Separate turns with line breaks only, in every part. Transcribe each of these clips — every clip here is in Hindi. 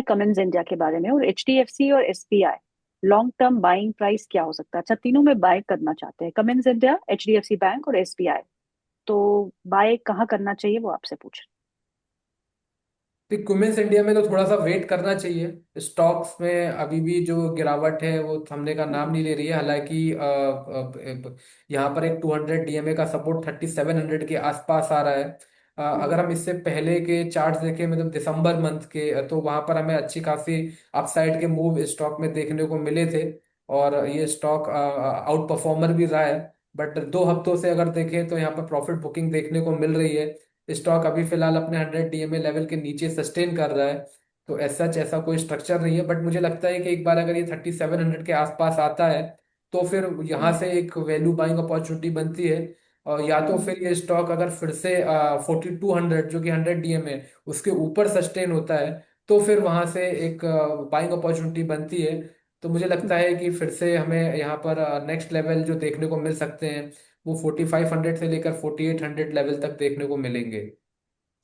कमिंस इंडिया के बारे में, और एचडीएफसी और SBI long term buying price क्या हो सकता है? अच्छा, तीनों में बाय करना चाहते हैं, कमिंस इंडिया, एचडीएफसी बैंक और एसबीआई। तो बाय कहाँ करना चाहिए वो आपसे पूछ
तो क्यूमेंस इंडिया में तो थोड़ा सा वेट करना चाहिए। स्टॉक्स में अभी भी जो गिरावट है वो थमने का
रहे
नाम
हैं।
नहीं ले रही है। हालांकि यहाँ पर एक 200 डीएमए का सपोर्ट 3700 के आसपास आ रहा है। अगर हम इससे पहले के चार्ट्स देखें, मतलब दिसंबर मंथ के, तो वहां पर हमें अच्छी खासी अपसाइड के मूव स्टॉक में देखने को मिले थे। और ये स्टॉक आउट परफॉर्मर भी रहा है। बट 2 हफ्तों से अगर देखें तो यहाँ पर प्रॉफिट बुकिंग देखने को मिल रही है। स्टॉक अभी फिलहाल अपने 100 डीएमए लेवल के नीचे सस्टेन कर रहा है। तो ऐसा ऐसा कोई स्ट्रक्चर नहीं है, बट मुझे लगता है कि एक बार अगर ये 3700 के आसपास आता है तो फिर यहाँ
हम्म।
से एक वैल्यू बाइंग अपॉर्चुनिटी बनती है। और या तो
हम्म।
फिर ये स्टॉक अगर फिर से 4200 जो कि 100 डीएमए उसके ऊपर सस्टेन होता है तो फिर वहां से एक बाइंग अपॉर्चुनिटी बनती है। तो मुझे लगता
हम्म।
है कि फिर से हमें यहाँ पर नेक्स्ट लेवल जो देखने को मिल सकते हैं वो 4500 से लेकर 4800 लेवल तक देखने को मिलेंगे।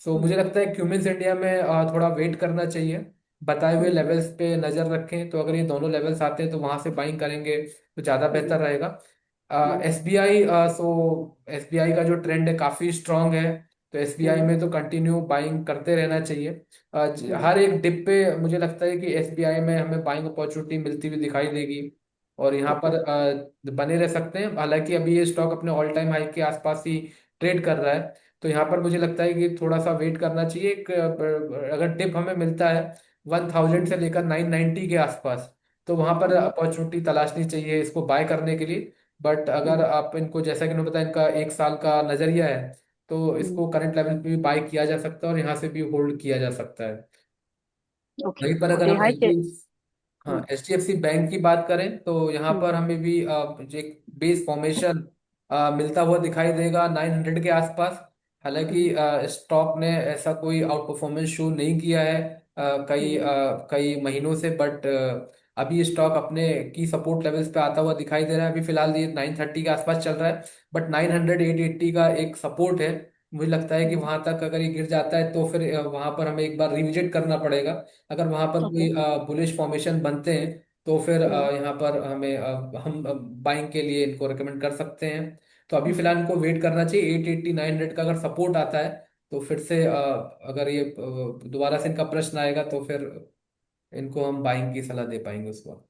सो मुझे
हम्म।
लगता है क्यूमिन्स इंडिया में थोड़ा वेट करना चाहिए। बताए हुए
हम्म।
लेवल्स पे नजर रखें, तो अगर ये दोनों लेवल्स आते हैं तो वहां से बाइंग करेंगे तो ज़्यादा
हम्म।
बेहतर रहेगा।
हम्म।
एसबीआई, सो एसबीआई का जो ट्रेंड है काफ़ी स्ट्रांग है। तो एसबीआई
हम्म।
में तो कंटिन्यू बाइंग करते रहना चाहिए।
हम्म।
हर एक डिप पे मुझे लगता है कि एसबीआई में हमें बाइंग अपॉर्चुनिटी मिलती हुई दिखाई देगी। और यहाँ
ओके।
पर बने रह सकते हैं। हालांकि अभी ये स्टॉक अपने ऑल टाइम हाई के आसपास ही ट्रेड कर रहा है। तो यहाँ पर मुझे लगता है कि थोड़ा सा वेट करना चाहिए। अगर टिप हमें मिलता है 1000 से लेकर 990 के आसपास, तो वहां पर
हम्म।
अपॉर्चुनिटी तलाशनी चाहिए इसको बाय करने के लिए। बट अगर
हम्म।
आप इनको, जैसा कि मैंने बताया, इनका 1 साल का नजरिया है, तो
हम्म।
इसको करंट लेवल पे भी बाय किया जा सकता है और यहाँ से भी होल्ड किया जा सकता है।
ओके।
वहीं पर अगर
ओके,
हम
हाई
एच
के।
डी हाँ,
हम्म।
HDFC बैंक की बात करें तो यहाँ
हम्म।
पर हमें भी जो एक बेस फॉर्मेशन मिलता हुआ दिखाई देगा 900 के आसपास। हालांकि
हम्म।
स्टॉक ने ऐसा कोई आउट परफॉर्मेंस शो नहीं किया है
हम्म।
कई महीनों से। बट अभी स्टॉक अपने की सपोर्ट लेवल्स पे आता हुआ दिखाई दे रहा है। अभी फिलहाल ये 930 के आसपास चल रहा है। बट 900 880 का एक सपोर्ट है। मुझे लगता है कि
हम्म।
वहां तक अगर ये गिर जाता है तो फिर वहां पर हमें एक बार रिविजिट करना पड़ेगा। अगर वहां पर
ओके।
कोई बुलिश फॉर्मेशन बनते हैं तो फिर
हम्म।
यहाँ पर हमें हम बाइंग के लिए इनको रिकमेंड कर सकते हैं। तो अभी
हम्म।
फिलहाल इनको वेट करना चाहिए। 880 900 का अगर सपोर्ट आता है तो फिर से अगर ये दोबारा से इनका प्रश्न आएगा तो फिर इनको हम बाइंग की सलाह दे पाएंगे उस वक्त।